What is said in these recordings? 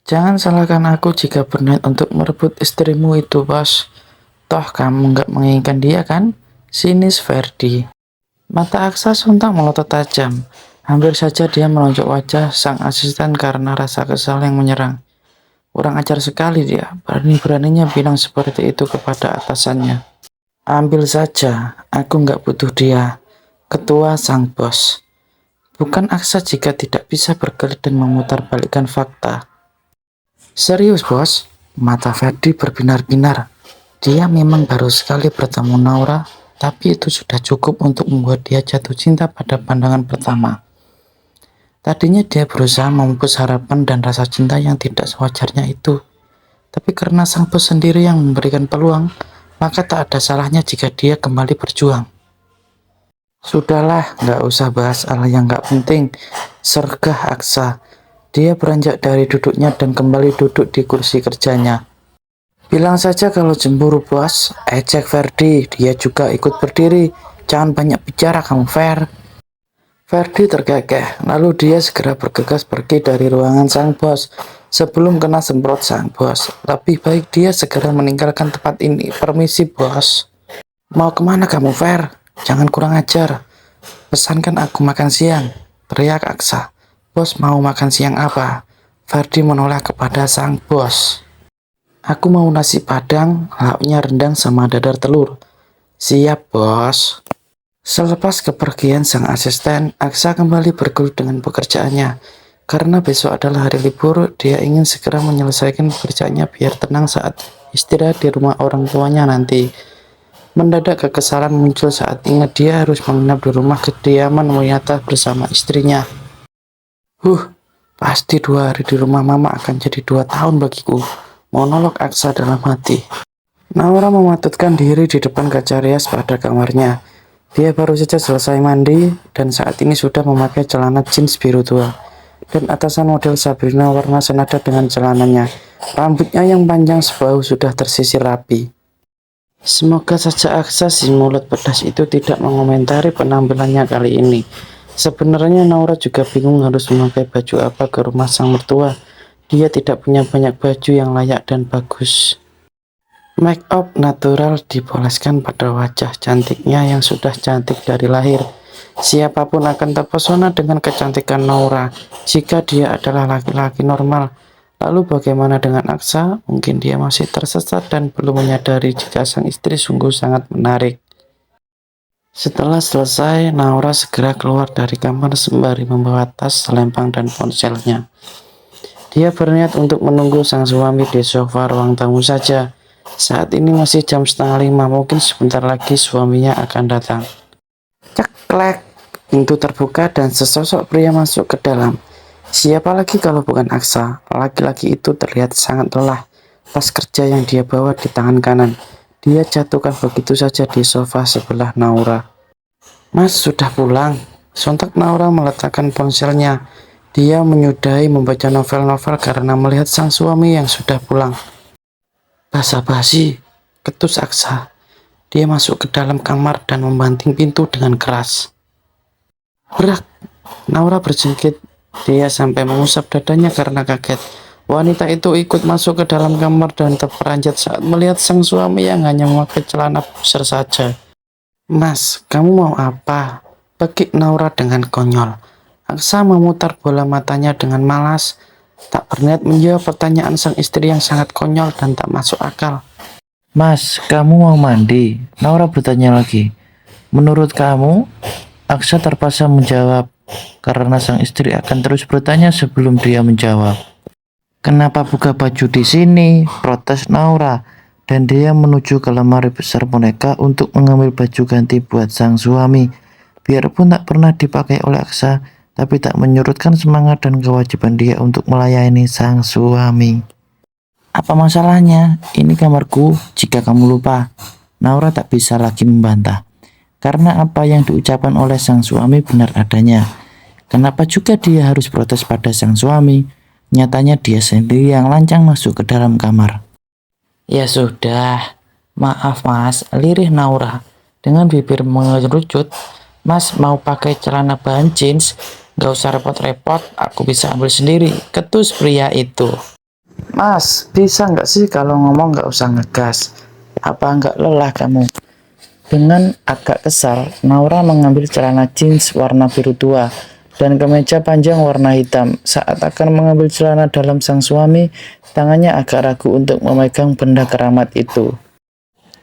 Jangan salahkan aku jika berniat untuk merebut istrimu itu, bos. Toh kamu nggak menginginkan dia kan? Sinis Ferdi. Mata Aksa sontak melotot tajam. Hampir saja dia menonjok wajah sang asisten karena rasa kesal yang menyerang. Kurang ajar sekali dia, berani-beraninya bilang seperti itu kepada atasannya. Ambil saja, aku nggak butuh dia. Ketua sang bos. Bukan Aksa jika tidak bisa berkelit dan memutarbalikkan fakta. Serius bos, mata Ferdi berbinar-binar. Dia memang baru sekali bertemu Naura, tapi itu sudah cukup untuk membuat dia jatuh cinta pada pandangan pertama. Tadinya dia berusaha memupus harapan dan rasa cinta yang tidak sewajarnya itu. Tapi karena sang bos sendiri yang memberikan peluang, maka tak ada salahnya jika dia kembali berjuang. Sudahlah, nggak usah bahas hal yang nggak penting. Sergah Aksa. Dia beranjak dari duduknya dan kembali duduk di kursi kerjanya. Bilang saja kalau cemburu bos, ejek Ferdi, dia juga ikut berdiri. Jangan banyak bicara kamu Fer. Ferdi terkekeh, lalu dia segera bergegas pergi dari ruangan sang bos. Sebelum kena semprot sang bos, lebih baik dia segera meninggalkan tempat ini. Permisi bos. Mau kemana kamu Fer? Jangan kurang ajar. Pesankan aku makan siang, teriak Aksa. Bos mau makan siang apa? Ferdi menoleh kepada sang bos. Aku mau nasi padang, lauknya rendang sama dadar telur. Siap, bos. Selepas kepergian sang asisten, Aksa kembali bergelut dengan pekerjaannya. Karena besok adalah hari libur, dia ingin segera menyelesaikan pekerjaannya biar tenang saat istirahat di rumah orang tuanya nanti. Mendadak kekesalan muncul saat ingat dia harus menginap di rumah kediaman Wiyata bersama istrinya. Pasti 2 hari di rumah mama akan jadi 2 tahun bagiku. Monolog Aksa dalam hati. Naura mematutkan diri di depan kaca rias pada kamarnya. Dia baru saja selesai mandi dan saat ini sudah memakai celana jeans biru tua dan atasan model Sabrina warna senada dengan celananya. Rambutnya yang panjang sebahu sudah tersisir rapi. Semoga saja Aksa si mulut pedas itu tidak mengomentari penampilannya kali ini. Sebenarnya Naura juga bingung harus memakai baju apa ke rumah sang mertua. Dia tidak punya banyak baju yang layak dan bagus. Make up natural dipoleskan pada wajah cantiknya yang sudah cantik dari lahir. Siapapun akan terpesona dengan kecantikan Naura jika dia adalah laki-laki normal. Lalu bagaimana dengan Aksa? Mungkin dia masih tersesat dan belum menyadari jika sang istri sungguh sangat menarik. Setelah selesai, Naura segera keluar dari kamar sembari membawa tas, selempang, dan ponselnya. Dia berniat untuk menunggu sang suami di sofa ruang tamu saja. Saat ini masih jam 4:30, mungkin sebentar lagi suaminya akan datang. Ceklek, pintu terbuka dan sesosok pria masuk ke dalam. Siapa lagi kalau bukan Aksa? Laki-laki itu terlihat sangat lelah. Tas kerja yang dia bawa di tangan kanan. Dia jatuhkan begitu saja di sofa sebelah Naura. Mas sudah pulang. Sontak Naura meletakkan ponselnya. Dia menyudahi membaca novel-novel karena melihat sang suami yang sudah pulang. Basa-basi, ketus Aksa. Dia masuk ke dalam kamar dan membanting pintu dengan keras. Berak, Naura berjengkit. Dia sampai mengusap dadanya karena kaget. Wanita itu ikut masuk ke dalam kamar dan terperanjat saat melihat sang suami yang hanya memakai celana pusar saja. Mas, kamu mau apa? Bekik Naura dengan konyol. Aksa memutar bola matanya dengan malas, tak berniat menjawab pertanyaan sang istri yang sangat konyol dan tak masuk akal. Mas, kamu mau mandi? Naura bertanya lagi. Menurut kamu? Aksa terpaksa menjawab, karena sang istri akan terus bertanya sebelum dia menjawab. Kenapa buka baju di sini? Protes Naura, dan dia menuju ke lemari besar boneka untuk mengambil baju ganti buat sang suami. Biarpun tak pernah dipakai oleh Aksa, tapi tak menyurutkan semangat dan kewajiban dia untuk melayani sang suami. Apa masalahnya? Ini kamarku, jika kamu lupa. Naura tak bisa lagi membantah, karena apa yang diucapkan oleh sang suami benar adanya. Kenapa juga dia harus protes pada sang suami? Nyatanya dia sendiri yang lancang masuk ke dalam kamar. Ya sudah, maaf mas, lirih Naura. Dengan bibir mengerucut, mas mau pakai celana bahan jeans? Gak usah repot-repot, aku bisa ambil sendiri, ketus pria itu. Mas, bisa nggak sih kalau ngomong nggak usah ngegas? Apa nggak lelah kamu? Dengan agak kesal, Naura mengambil celana jeans warna biru tua dan kemeja panjang warna hitam. Saat akan mengambil celana dalam sang suami, tangannya agak ragu untuk memegang benda keramat itu.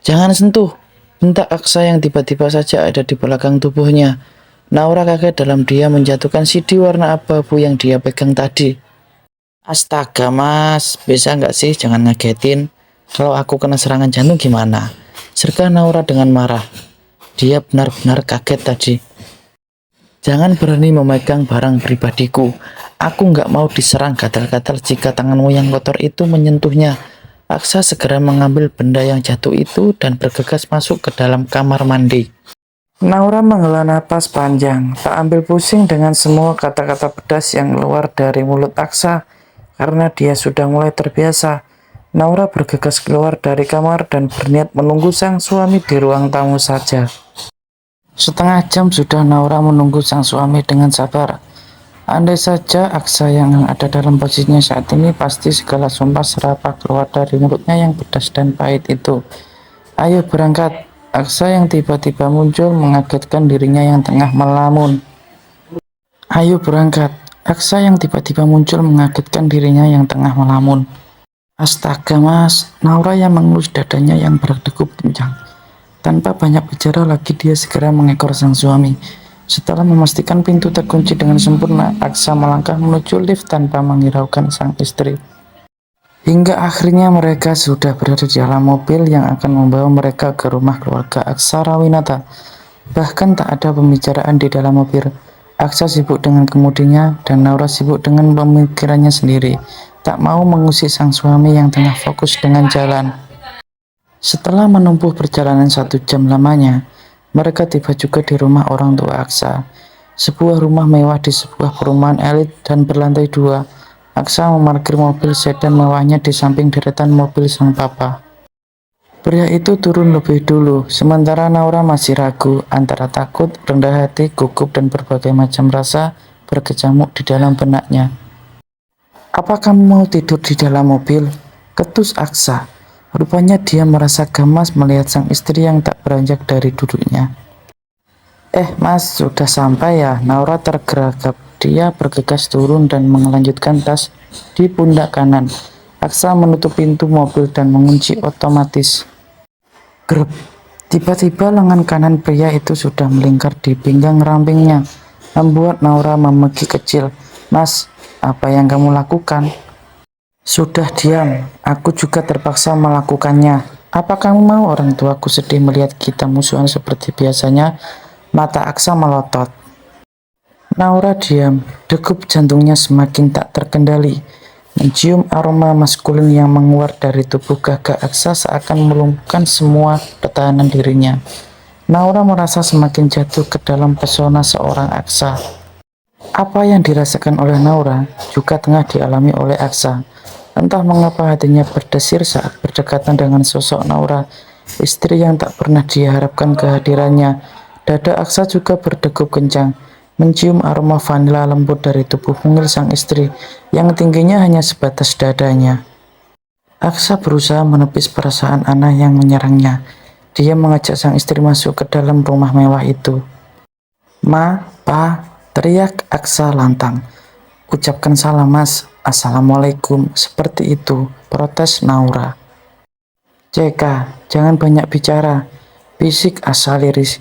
Jangan sentuh, bentak Aksa yang tiba-tiba saja ada di belakang tubuhnya. Naura kaget dalam dia menjatuhkan CD warna abu-abu yang dia pegang tadi. Astaga mas, bisa nggak sih jangan ngagetin? Kalau aku kena serangan jantung gimana? Serta Naura dengan marah. Dia benar-benar kaget tadi. Jangan berani memegang barang pribadiku. Aku nggak mau diserang gatal-gatal jika tanganmu yang kotor itu menyentuhnya. Aksa segera mengambil benda yang jatuh itu dan bergegas masuk ke dalam kamar mandi. Naura menghela napas panjang, tak ambil pusing dengan semua kata-kata pedas yang keluar dari mulut Aksa. Karena dia sudah mulai terbiasa, Naura bergegas keluar dari kamar dan berniat menunggu sang suami di ruang tamu saja. Setengah jam sudah Naura menunggu sang suami dengan sabar. Andai saja Aksa yang ada dalam posisinya saat ini, pasti segala sumpah serapah keluar dari mulutnya yang pedas dan pahit itu. Ayo berangkat. Aksa yang tiba-tiba muncul mengagetkan dirinya yang tengah melamun. Ayo berangkat. Aksa yang tiba-tiba muncul mengagetkan dirinya yang tengah melamun. Astaga mas, Naura yang mengelus dadanya yang berdegup kencang. Tanpa banyak bicara lagi dia segera mengekor sang suami. Setelah memastikan pintu terkunci dengan sempurna, Aksa melangkah menuju lift tanpa menghiraukan sang istri. Hingga akhirnya mereka sudah berada di dalam mobil yang akan membawa mereka ke rumah keluarga Aksara Winata. Bahkan tak ada pembicaraan di dalam mobil. Aksa sibuk dengan kemudinya dan Naura sibuk dengan pemikirannya sendiri. Tak mau mengusik sang suami yang tengah fokus dengan jalan. Setelah menempuh perjalanan 1 jam lamanya, mereka tiba juga di rumah orang tua Aksa. Sebuah rumah mewah di sebuah perumahan elit dan berlantai 2. Aksa memarkir mobil sedan mewahnya di samping deretan mobil sang papa. Pria itu turun lebih dulu, sementara Naura masih ragu antara takut, rendah hati, gugup, dan berbagai macam rasa berkecamuk di dalam benaknya. Apa kamu mau tidur di dalam mobil? Ketus Aksa. Rupanya dia merasa gemas melihat sang istri yang tak beranjak dari duduknya. Mas, sudah sampai ya? Naura tergeragap. Dia bergegas turun dan melanjutkan tas di pundak kanan. Aksa menutup pintu mobil dan mengunci otomatis. Grep. Tiba-tiba lengan kanan pria itu sudah melingkar di pinggang rampingnya, membuat Naura memegi kecil. Mas, apa yang kamu lakukan? Sudah diam, aku juga terpaksa melakukannya. Apa kamu mau orang tuaku sedih melihat kita musuhan seperti biasanya? Mata Aksa melotot. Naura diam, degup jantungnya semakin tak terkendali. Mencium aroma maskulin yang menguar dari tubuh gagah Aksa seakan melumpuhkan semua pertahanan dirinya. Naura merasa semakin jatuh ke dalam pesona seorang Aksa. Apa yang dirasakan oleh Naura juga tengah dialami oleh Aksa. Entah mengapa hatinya berdesir saat berdekatan dengan sosok Naura, istri yang tak pernah diharapkan kehadirannya. Dada Aksa juga berdegup kencang, mencium aroma vanila lembut dari tubuh mungil sang istri yang tingginya hanya sebatas dadanya. Aksa berusaha menepis perasaan aneh yang menyerangnya. Dia mengajak sang istri masuk ke dalam rumah mewah itu. Ma, Pa, teriak Aksa lantang. Ucapkan salam mas, assalamualaikum, seperti itu, protes Naura. Ceka, jangan banyak bicara, bisik Asa liris.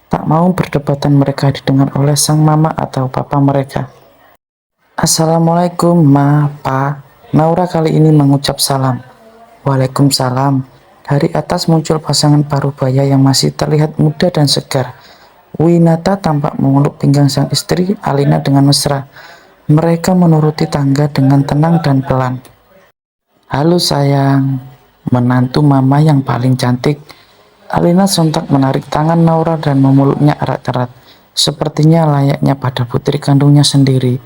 Tak mau perdebatan mereka didengar oleh sang mama atau papa mereka. Assalamualaikum ma, pa. Naura kali ini mengucap salam. Waalaikumsalam. Dari atas muncul pasangan parubaya yang masih terlihat muda dan segar. Winata tampak memeluk pinggang sang istri Alina dengan mesra. Mereka menuruti tangga dengan tenang dan pelan. Halo sayang, menantu mama yang paling cantik. Alina sontak menarik tangan Naura dan memeluknya erat-erat, sepertinya layaknya pada putri kandungnya sendiri.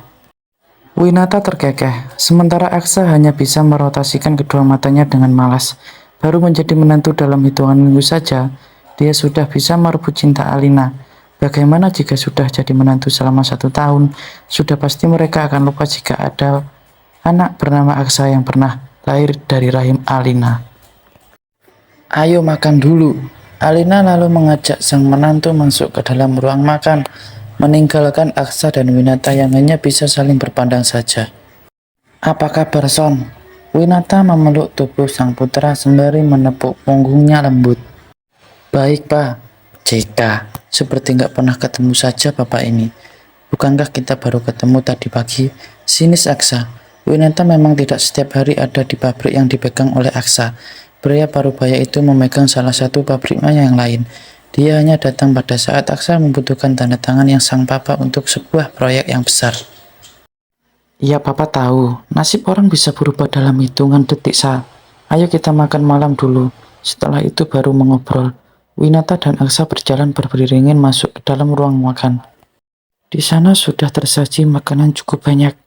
Winata terkekeh, sementara Aksa hanya bisa merotasikan kedua matanya dengan malas. Baru menjadi menantu dalam hitungan minggu saja, dia sudah bisa merebut cinta Alina. Bagaimana jika sudah jadi menantu selama 1 tahun? Sudah pasti mereka akan lupa jika ada anak bernama Aksa yang pernah lahir dari rahim Alina. Ayo makan dulu. Alina lalu mengajak sang menantu masuk ke dalam ruang makan, meninggalkan Aksa dan Winata yang hanya bisa saling berpandang saja. Apa kabar, Son? Winata memeluk tubuh sang putra sembari menepuk punggungnya lembut. Baik, Pak. JK, seperti nggak pernah ketemu saja Bapak ini. Bukankah kita baru ketemu tadi pagi? Sinis Aksa. Winata memang tidak setiap hari ada di pabrik yang dipegang oleh Aksa. Pria parubaya itu memegang salah satu pabriknya yang lain. Dia hanya datang pada saat Aksa membutuhkan tanda tangan yang sang papa untuk sebuah proyek yang besar. Iya, Papa tahu. Nasib orang bisa berubah dalam hitungan detik, Sa. Ayo kita makan malam dulu. Setelah itu baru mengobrol. Winata dan Aksa berjalan beriringan masuk ke dalam ruang makan. Di sana sudah tersaji makanan cukup banyak.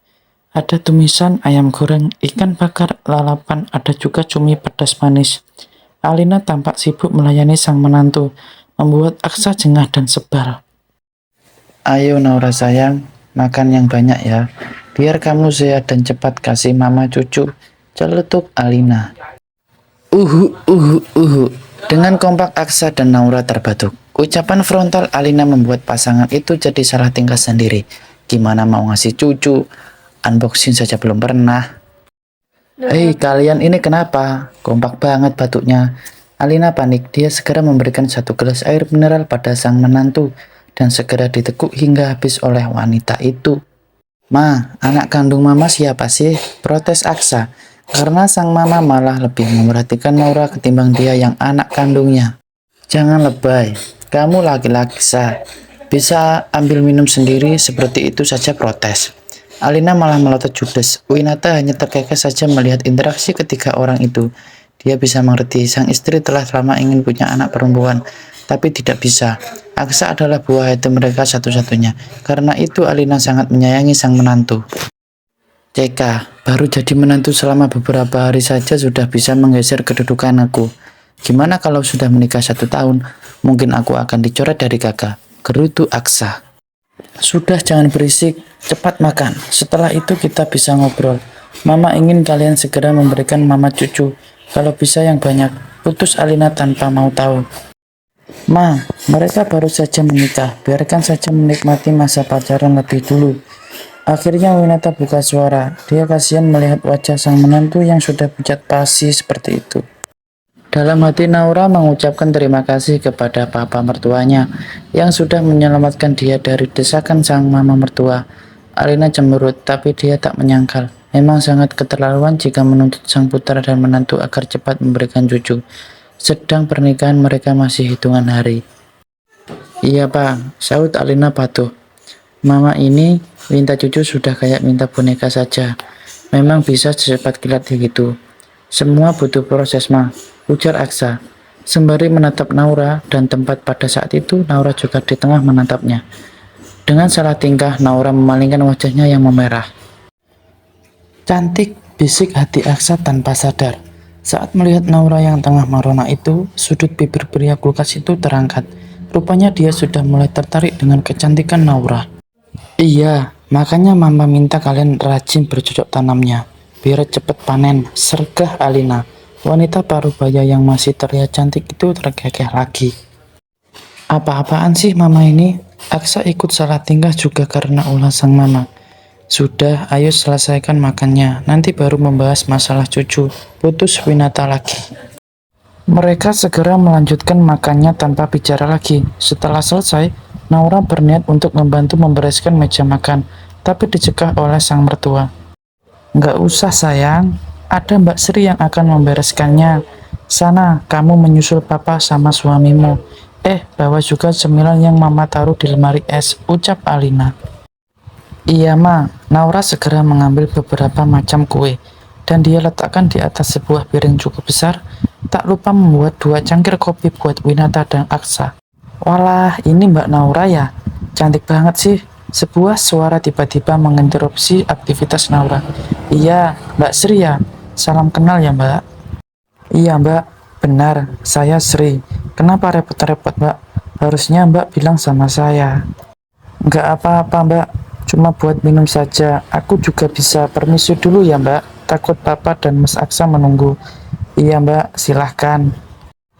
Ada tumisan, ayam goreng, ikan bakar, lalapan, ada juga cumi pedas manis. Alina tampak sibuk melayani sang menantu, membuat Aksa jengah dan sebal. Ayo Naura sayang, makan yang banyak ya. Biar kamu sehat dan cepat kasih mama cucu, celetuk Alina. Dengan kompak Aksa dan Naura terbatuk. Ucapan frontal Alina membuat pasangan itu jadi salah tingkah sendiri. Gimana mau ngasih cucu? Unboxing saja belum pernah. Hei, kalian ini kenapa? Kompak banget batuknya. Alina panik. Dia segera memberikan satu gelas air mineral pada sang menantu dan segera ditekuk hingga habis oleh wanita itu. Ma, anak kandung mama siapa sih? Protes Aksa. Karena sang mama malah lebih memerhatikan Naura ketimbang dia yang anak kandungnya. Jangan lebay. Kamu laki-laki, Sa. Bisa ambil minum sendiri, seperti itu saja protes. Alina malah melotot judes. Winata hanya terkekeh saja melihat interaksi ketiga orang itu. Dia bisa mengerti sang istri telah lama ingin punya anak perempuan, tapi tidak bisa. Aksa adalah buah hati mereka satu-satunya. Karena itu Alina sangat menyayangi sang menantu. CK, baru jadi menantu selama beberapa hari saja sudah bisa menggeser kedudukan aku. Gimana kalau sudah menikah 1 tahun? Mungkin aku akan dicoret dari kakak. Gerutu Aksa. Sudah, jangan berisik, cepat makan. Setelah itu kita bisa ngobrol. Mama ingin kalian segera memberikan mama cucu. Kalau bisa yang banyak. Putus Alina tanpa mau tahu. Ma, mereka baru saja menikah. Biarkan saja menikmati masa pacaran lebih dulu. Akhirnya Winata buka suara. Dia kasihan melihat wajah sang menantu yang sudah pucat pasi seperti itu. Dalam hati Naura mengucapkan terima kasih kepada papa mertuanya yang sudah menyelamatkan dia dari desakan sang mama mertua. Alina cemberut, tapi dia tak menyangkal. Memang sangat keterlaluan jika menuntut sang putra dan menantu agar cepat memberikan cucu. Sedang pernikahan mereka masih hitungan hari. Iya, Pak, saut Alina patuh. Mama ini minta cucu sudah kayak minta boneka saja. Memang bisa secepat kilat begitu. Semua butuh proses, Ma, ujar Aksa. Sembari menatap Naura dan tempat pada saat itu Naura juga di tengah menatapnya. Dengan salah tingkah, Naura memalingkan wajahnya yang memerah. Cantik, bisik hati Aksa tanpa sadar. Saat melihat Naura yang tengah merona itu, sudut bibir pria kulkas itu terangkat. Rupanya dia sudah mulai tertarik dengan kecantikan Naura. Iya, makanya mama minta kalian rajin bercocok tanamnya. Biar cepet panen, sergah Alina. Wanita parubaya yang masih terlihat cantik itu terkekeh lagi. Apa-apaan sih mama ini? Aksa ikut salah tingkah juga karena ulah sang mama. Sudah, ayo selesaikan makannya. Nanti baru membahas masalah cucu. Putus Winata lagi. Mereka segera melanjutkan makannya tanpa bicara lagi. Setelah selesai, Naura berniat untuk membantu membereskan meja makan, tapi dicegah oleh sang mertua. Nggak usah sayang, ada Mbak Sri yang akan membereskannya. Sana, kamu menyusul papa sama suamimu. Bawa juga cemilan yang mama taruh di lemari es, ucap Alina. Iya, Ma. Naura segera mengambil beberapa macam kue, dan dia letakkan di atas sebuah piring cukup besar. Tak lupa membuat 2 cangkir kopi buat Winata dan Aksa. Walah, ini Mbak Naura ya? Cantik banget sih. Sebuah suara tiba-tiba menginterupsi aktivitas Naura. Iya, Mbak Sri ya? Salam kenal ya, Mbak. Iya, Mbak. Benar, saya Sri. Kenapa repot-repot, Mbak? Harusnya Mbak bilang sama saya. Nggak apa-apa, Mbak. Cuma buat minum saja. Aku juga bisa permisi dulu ya, Mbak. takut papa dan Mas Aksa menunggu. Iya mbak, silahkan.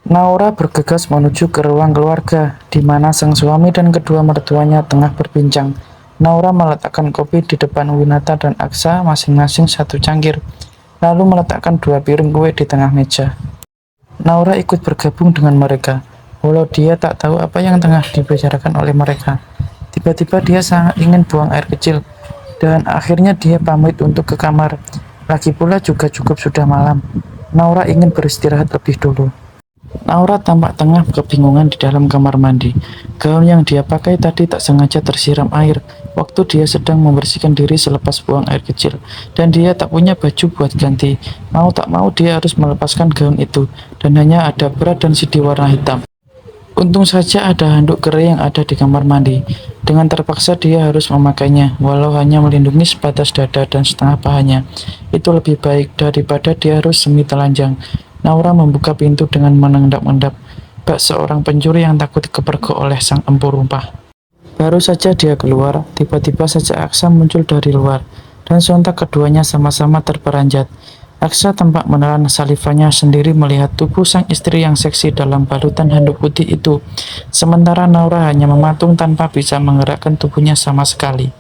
Naura bergegas menuju ke ruang keluarga, di mana sang suami dan kedua mertuanya tengah berbincang. Naura meletakkan kopi di depan Winata dan Aksa masing-masing satu cangkir, lalu meletakkan dua piring kue di tengah meja. Naura ikut bergabung dengan mereka, walau dia tak tahu apa yang tengah dibicarakan oleh mereka. Tiba-tiba dia sangat ingin buang air kecil, dan akhirnya dia pamit untuk ke kamar. Lagi pula juga cukup sudah malam. Naura ingin beristirahat lebih dulu. Naura tampak tengah kebingungan di dalam kamar mandi. Gaun yang dia pakai tadi tak sengaja tersiram air waktu dia sedang membersihkan diri selepas buang air kecil, dan dia tak punya baju buat ganti. Mau tak mau dia harus melepaskan gaun itu, dan hanya ada bra dan sidi warna hitam. Untung saja ada handuk kering yang ada di kamar mandi. Dengan terpaksa dia harus memakainya, walau hanya melindungi sebatas dada dan setengah pahanya. Itu lebih baik daripada dia harus semi telanjang. Naura membuka pintu dengan mengendap-endap, bak seorang pencuri yang takut kepergok oleh sang empu rumpah. Baru saja dia keluar, tiba-tiba saja Aksa muncul dari luar, dan sontak keduanya sama-sama terperanjat. Aksa tampak menelan salivanya sendiri melihat tubuh sang istri yang seksi dalam balutan handuk putih itu, sementara Naura hanya mematung tanpa bisa menggerakkan tubuhnya sama sekali.